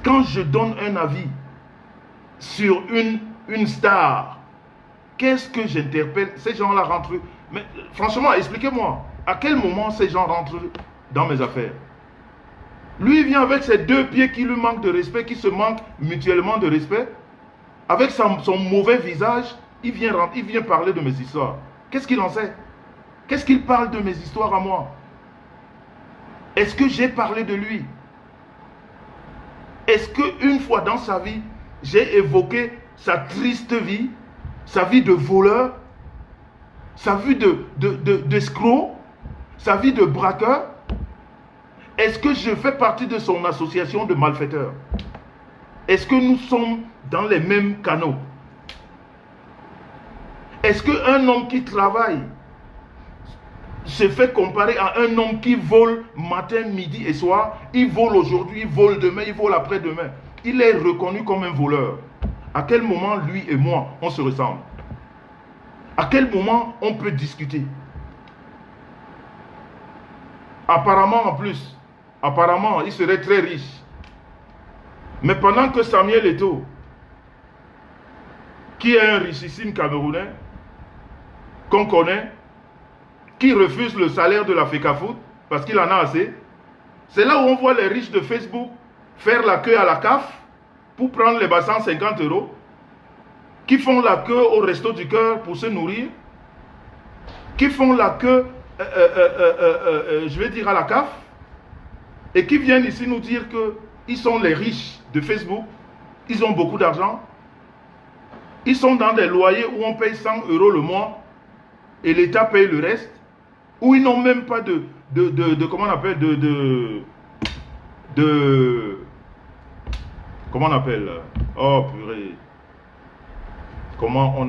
Quand je donne un avis sur une star, qu'est-ce que j'interpelle? Ces gens-là rentrent... Mais franchement, expliquez-moi, à quel moment ces gens rentrent dans mes affaires? Lui, il vient avec ses deux pieds qui lui manquent de respect, qui se manquent mutuellement de respect. Avec son mauvais visage, il vient parler de mes histoires. Qu'est-ce qu'il en sait? Qu'est-ce qu'il parle de mes histoires à moi? Est-ce que j'ai parlé de lui? Est-ce qu'une fois dans sa vie, j'ai évoqué sa triste vie, sa vie de voleur, sa vie d'escroc, sa vie de braqueur? Est-ce que je fais partie de son association de malfaiteurs? Est-ce que nous sommes dans les mêmes canaux? Est-ce qu'un homme qui travaille se fait comparer à un homme qui vole matin, midi et soir? Il vole aujourd'hui, il vole demain, il vole après-demain. Il est reconnu comme un voleur. À quel moment lui et moi, on se ressemble? À quel moment on peut discuter? Apparemment, en plus, apparemment, il serait très riche. Mais pendant que Samuel Eto'o, qui est un richissime Camerounais, qu'on connaît, qui refuse le salaire de la FECAFOOT, parce qu'il en a assez, c'est là où on voit les riches de Facebook faire la queue à la CAF pour prendre les bassins 50 €, qui font la queue au Resto du Cœur pour se nourrir, qui font la queue, je vais dire à la CAF, et qui viennent ici nous dire qu'ils sont les riches de Facebook, ils ont beaucoup d'argent, ils sont dans des loyers où on paye 100 € le mois et l'État paye le reste, où ils n'ont même pas comment on appelle, comment on appelle, oh purée, comment on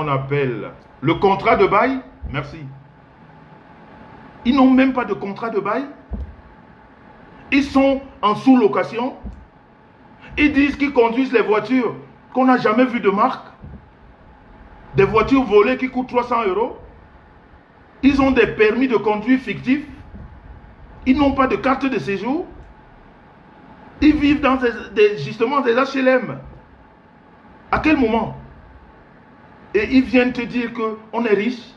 appelle le contrat de bail. Merci. Ils n'ont même pas de contrat de bail. Ils sont en sous-location. Ils disent qu'ils conduisent les voitures qu'on n'a jamais vues de marque. Des voitures volées qui coûtent 300 €. Ils ont des permis de conduire fictifs. Ils n'ont pas de carte de séjour. Ils vivent dans justement des HLM. À quel moment? Et ils viennent te dire qu'on est riche.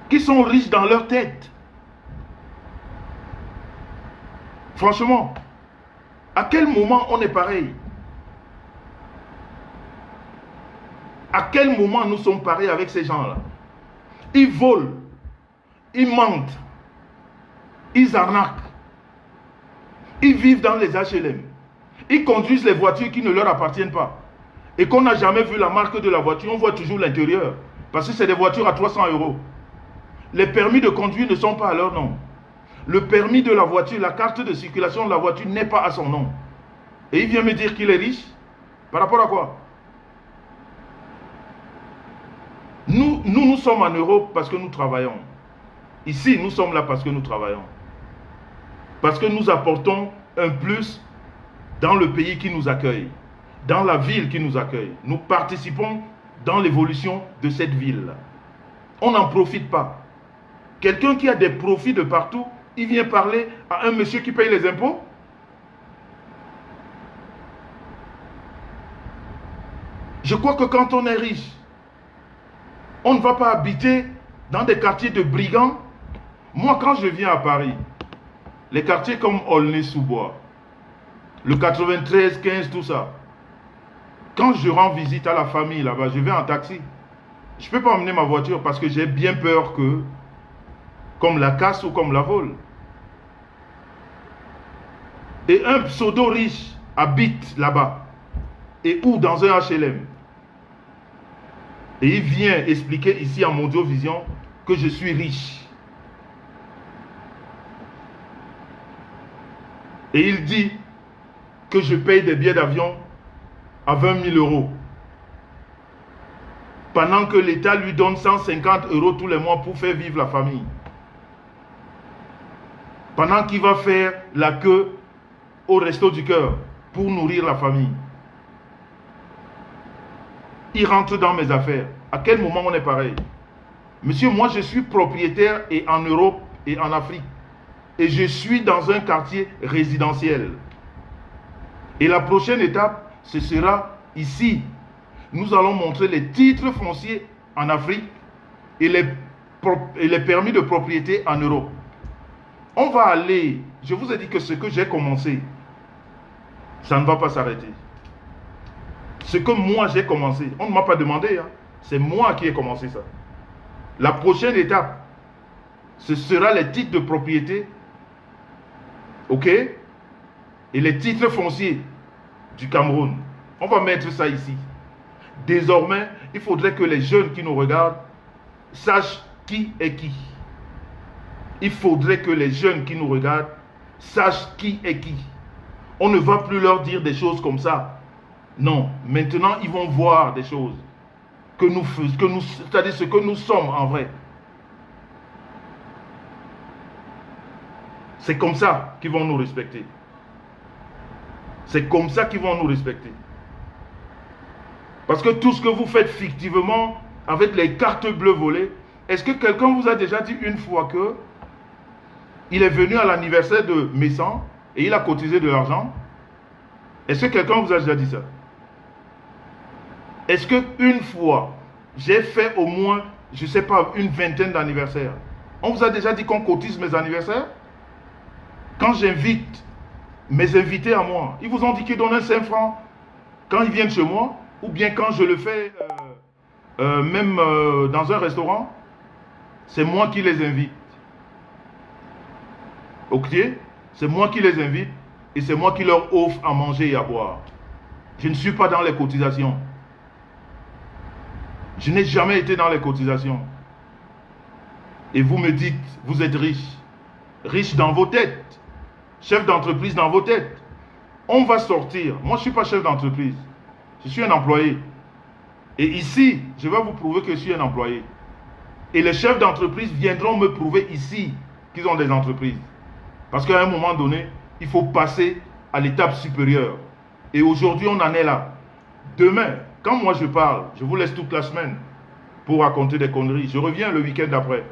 Qu'ils sont riches dans leur tête. Franchement, à quel moment on est pareil? À quel moment nous sommes pareils avec ces gens-là? Ils volent, ils mentent, ils arnaquent, ils vivent dans les HLM, ils conduisent les voitures qui ne leur appartiennent pas et qu'on n'a jamais vu la marque de la voiture, on voit toujours l'intérieur parce que c'est des voitures à 300 €. Les permis de conduire ne sont pas à leur nom. Le permis de la voiture, la carte de circulation de la voiture n'est pas à son nom. Et il vient me dire qu'il est riche. Par rapport à quoi? Nous sommes en Europe parce que nous travaillons. Ici, nous sommes là parce que nous travaillons. Parce que nous apportons un plus dans le pays qui nous accueille, dans la ville qui nous accueille. Nous participons dans l'évolution de cette ville. On n'en profite pas. Quelqu'un qui a des profits de partout, il vient parler à un monsieur qui paye les impôts. Je crois que quand on est riche, on ne va pas habiter dans des quartiers de brigands. Moi, quand je viens à Paris, les quartiers comme Aulnay-sous-Bois, le 93, 15, tout ça, quand je rends visite à la famille là-bas, je vais en taxi. Je ne peux pas emmener ma voiture parce que j'ai bien peur que, comme la casse ou comme la vole. Et un pseudo riche habite là-bas. Et ou dans un HLM. Et il vient expliquer ici en Mondiovision que je suis riche. Et il dit que je paye des billets d'avion à 20 000 €. Pendant que l'État lui donne 150 € tous les mois pour faire vivre la famille. Pendant qu'il va faire la queue au Resto du Cœur pour nourrir la famille. Il rentre dans mes affaires. À quel moment on est pareil? Monsieur, moi je suis propriétaire et en Europe et en Afrique. et je suis dans un quartier résidentiel. Et la prochaine étape, ce sera ici. Nous allons montrer les titres fonciers en Afrique et les permis de propriété en Europe. On va aller, je vous ai dit que ce que j'ai commencé, ça ne va pas s'arrêter. Ce que moi j'ai commencé, on ne m'a pas demandé, hein, c'est moi qui ai commencé ça. La prochaine étape, ce sera les titres de propriété, ok, et les titres fonciers du Cameroun. On va mettre ça ici. Désormais, il faudrait que les jeunes qui nous regardent sachent qui est qui. Il faudrait que les jeunes qui nous regardent sachent qui est qui. On ne va plus leur dire des choses comme ça. Non, maintenant ils vont voir des choses que nous faisons, c'est-à-dire ce que nous sommes en vrai. C'est comme ça qu'ils vont nous respecter. C'est comme ça qu'ils vont nous respecter. Parce que tout ce que vous faites fictivement avec les cartes bleues volées, est-ce que quelqu'un vous a déjà dit une fois que il est venu à l'anniversaire de Messan et il a cotisé de l'argent? Est-ce que quelqu'un vous a déjà dit ça? Est-ce qu'une fois, j'ai fait au moins, je ne sais pas, une vingtaine d'anniversaires? On vous a déjà dit qu'on cotise mes anniversaires? Quand j'invite mes invités à moi, ils vous ont dit qu'ils donnent un 5 francs quand ils viennent chez moi, ou bien quand je le fais même dans un restaurant, c'est moi qui les invite. Ok? C'est moi qui les invite et c'est moi qui leur offre à manger et à boire. Je ne suis pas dans les cotisations. Je n'ai jamais été dans les cotisations. Et vous me dites, vous êtes riche. Riche dans vos têtes. Chef d'entreprise dans vos têtes. On va sortir. Moi, je ne suis pas chef d'entreprise. Je suis un employé. Et ici, je vais vous prouver que je suis un employé. Et les chefs d'entreprise viendront me prouver ici qu'ils ont des entreprises. Parce qu'à un moment donné, il faut passer à l'étape supérieure. Et aujourd'hui, on en est là. Demain, quand moi je parle, je vous laisse toute la semaine pour raconter des conneries. Je reviens le week-end d'après.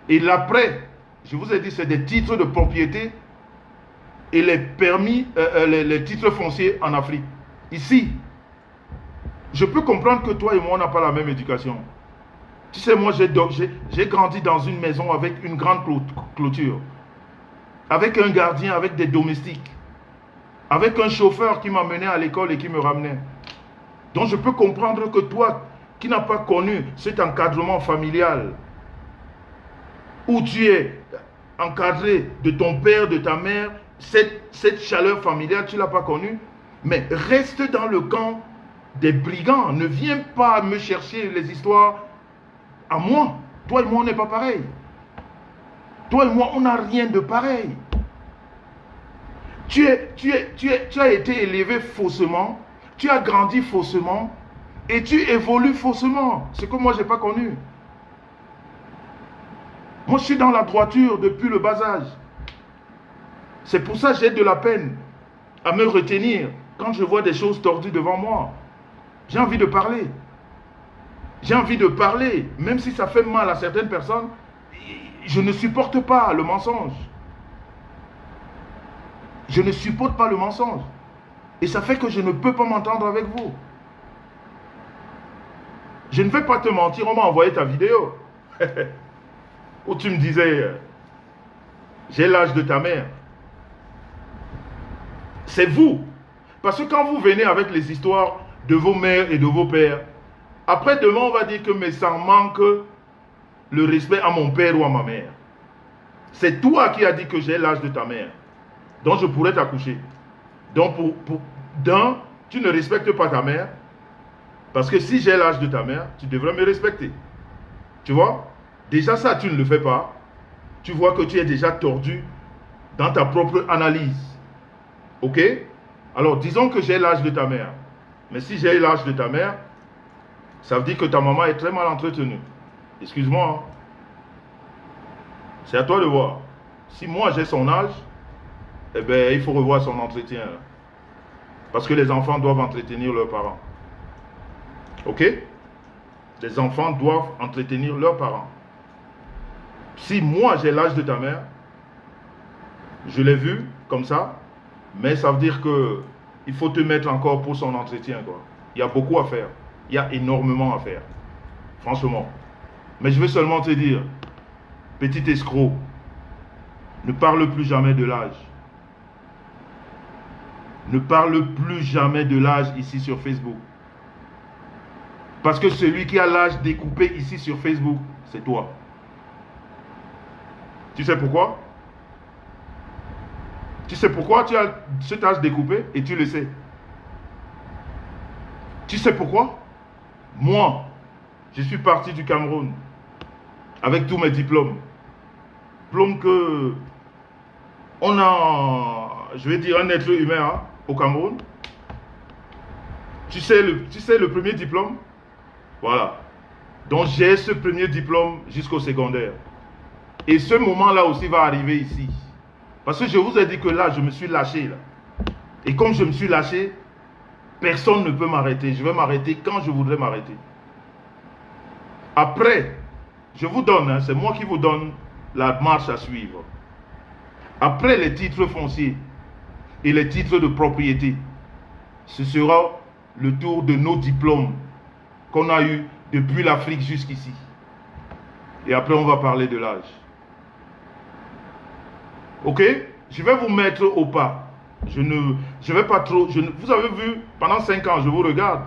Et l'après, je vous ai dit, c'est des titres de propriété et les permis, les titres fonciers en Afrique. Ici, je peux comprendre que toi et moi, on n'a pas la même éducation. Tu sais, moi, j'ai grandi dans une maison avec une grande clôture. Avec un gardien, avec des domestiques. Avec un chauffeur qui m'amenait à l'école et qui me ramenait. Donc, je peux comprendre que toi, qui n'as pas connu cet encadrement familial, où tu es encadré de ton père, de ta mère, cette chaleur familiale, tu ne l'as pas connue, mais reste dans le camp des brigands. Ne viens pas me chercher les histoires à moi. Toi et moi, on n'est pas pareil. Toi et moi, on n'a rien de pareil. Tu as été élevé faussement, tu as grandi faussement et tu évolues faussement. Ce que moi, je n'ai pas connu. Moi, je suis dans la droiture depuis le bas âge. C'est pour ça que j'ai de la peine à me retenir quand je vois des choses tordues devant moi. J'ai envie de parler. J'ai envie de parler, même si ça fait mal à certaines personnes. Je ne supporte pas le mensonge. Je ne supporte pas le mensonge. Et ça fait que je ne peux pas m'entendre avec vous. Je ne vais pas te mentir, on m'a envoyé ta vidéo. Où tu me disais, j'ai l'âge de ta mère. C'est vous. Parce que quand vous venez avec les histoires de vos mères et de vos pères, après demain on va dire que mais ça manque le respect à mon père ou à ma mère. C'est toi qui as dit que j'ai l'âge de ta mère. Donc je pourrais t'accoucher. Donc d'un, tu ne respectes pas ta mère. Parce que si j'ai l'âge de ta mère, tu devrais me respecter. Tu vois? Déjà ça, tu ne le fais pas. Tu vois que tu es déjà tordu dans ta propre analyse. Ok? Alors disons que j'ai l'âge de ta mère. Mais si j'ai l'âge de ta mère, ça veut dire que ta maman est très mal entretenue. Excuse-moi. Hein. C'est à toi de voir. Si moi j'ai son âge, eh bien, il faut revoir son entretien. Là. Parce que les enfants doivent entretenir leurs parents. Ok? Les enfants doivent entretenir leurs parents. Si moi j'ai l'âge de ta mère, Je l'ai vu comme ça, mais ça veut dire que il faut te mettre encore pour son entretien, quoi. Il y a beaucoup à faire. Il y a énormément à faire. Franchement. Mais je veux seulement te dire, petit escroc, ne parle plus jamais de l'âge. Ne parle plus jamais de l'âge ici sur Facebook. Parce que celui qui a l'âge découpé ici sur Facebook, c'est toi. Tu sais pourquoi? Tu sais pourquoi tu as cet âge découpé et tu le sais. Tu sais pourquoi? Moi, je suis parti du Cameroun avec tous mes diplômes. Diplômes que on a, je vais dire, un être humain hein, au Cameroun. Tu sais le premier diplôme? Voilà. Donc j'ai ce premier diplôme jusqu'au secondaire. Et ce moment-là aussi va arriver ici. Parce que je vous ai dit que là, je me suis lâché. Là. Et comme je me suis lâché, personne ne peut m'arrêter. Je vais m'arrêter quand je voudrais m'arrêter. Après, je vous donne, hein, c'est moi qui vous donne la marche à suivre. Après les titres fonciers et les titres de propriété, ce sera le tour de nos diplômes qu'on a eu depuis l'Afrique jusqu'ici. Et après, on va parler de l'âge. Ok? Je vais vous mettre au pas. Je vais pas trop... vous avez vu, pendant 5 ans, je vous regarde.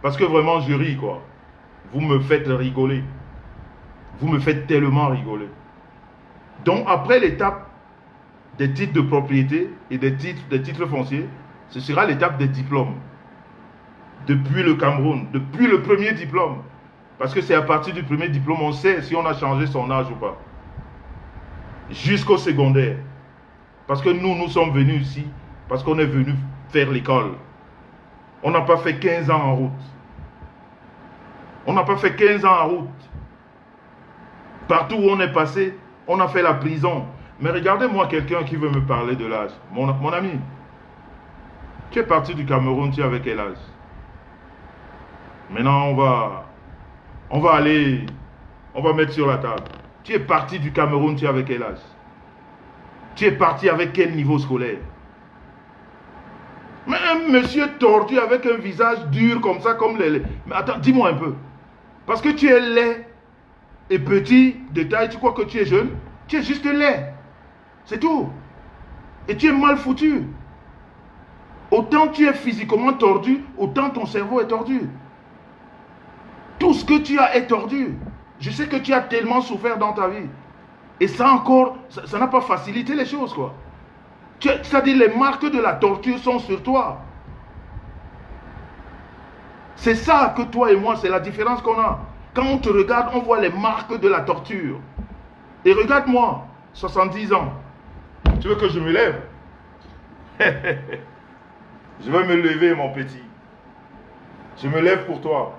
Parce que vraiment, je ris, quoi. Vous me faites rigoler. Vous me faites tellement rigoler. Donc, après l'étape des titres de propriété et des titres fonciers, ce sera l'étape des diplômes. Depuis le Cameroun, depuis le premier diplôme. Parce que c'est à partir du premier diplôme, on sait si on a changé son âge ou pas. Jusqu'au secondaire. Parce que nous sommes venus ici, parce qu'on est venu faire l'école. On n'a pas fait 15 ans en route. On n'a pas fait 15 ans en route. Partout où on est passé, on a fait la prison. Mais regardez-moi quelqu'un qui veut me parler de l'âge. Mon ami, tu es parti du Cameroun, tu es avec quel âge? Maintenant, on va mettre sur la table. Tu es parti du Cameroun, tu es avec quel âge? Tu es parti avec quel niveau scolaire? Mais un monsieur tordu avec un visage dur comme ça, comme les... Mais attends, dis-moi un peu. Parce que tu es laid et petit de taille, tu crois que tu es jeune? Tu es juste laid. C'est tout. Et tu es mal foutu. Autant tu es physiquement tordu, autant ton cerveau est tordu. Tout ce que tu as est tordu. Je sais que tu as tellement souffert dans ta vie. Et ça encore, ça n'a pas facilité les choses, quoi. C'est-à-dire les marques de la torture sont sur toi. C'est ça que toi et moi, c'est la différence qu'on a. Quand on te regarde, on voit les marques de la torture. Et regarde-moi, 70 ans. Tu veux que je me lève? Je vais me lever, mon petit. Je me lève pour toi.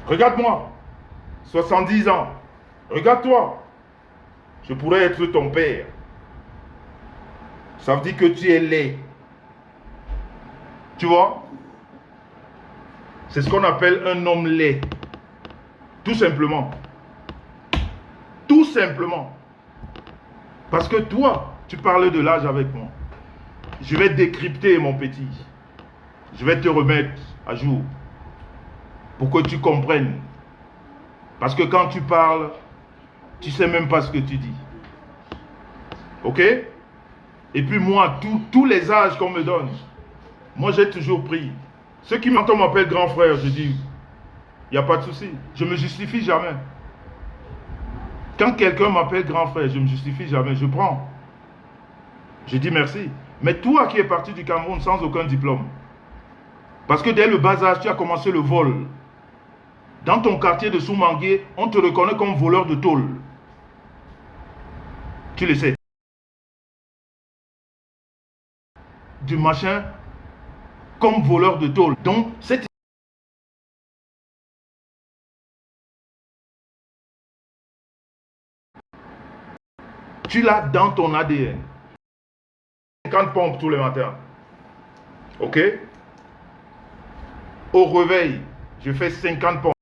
Regarde-moi, 70 ans. Regarde-toi. Je pourrais être ton père. Ça veut dire que tu es laid. Tu vois? C'est ce qu'on appelle un homme laid. Tout simplement. Tout simplement. Parce que toi, tu parles de l'âge avec moi. Je vais décrypter, mon petit. Je vais te remettre à jour. Pour que tu comprennes. Parce que quand tu parles, tu ne sais même pas ce que tu dis. Ok? Et puis moi, tous les âges qu'on me donne, moi j'ai toujours pris. Ceux qui m'entendent m'appellent grand frère, je dis, il n'y a pas de souci. Je ne me justifie jamais. Quand quelqu'un m'appelle grand frère, je ne me justifie jamais, je prends. Je dis merci. Mais toi qui es parti du Cameroun sans aucun diplôme, parce que dès le bas âge, tu as commencé le vol. Dans ton quartier de Soumangué, on te reconnaît comme voleur de tôle. Tu le sais. Du machin comme voleur de tôle. Donc, tu l'as dans ton ADN. 50 pompes tous les matins. Ok? Au réveil, je fais 50 pompes.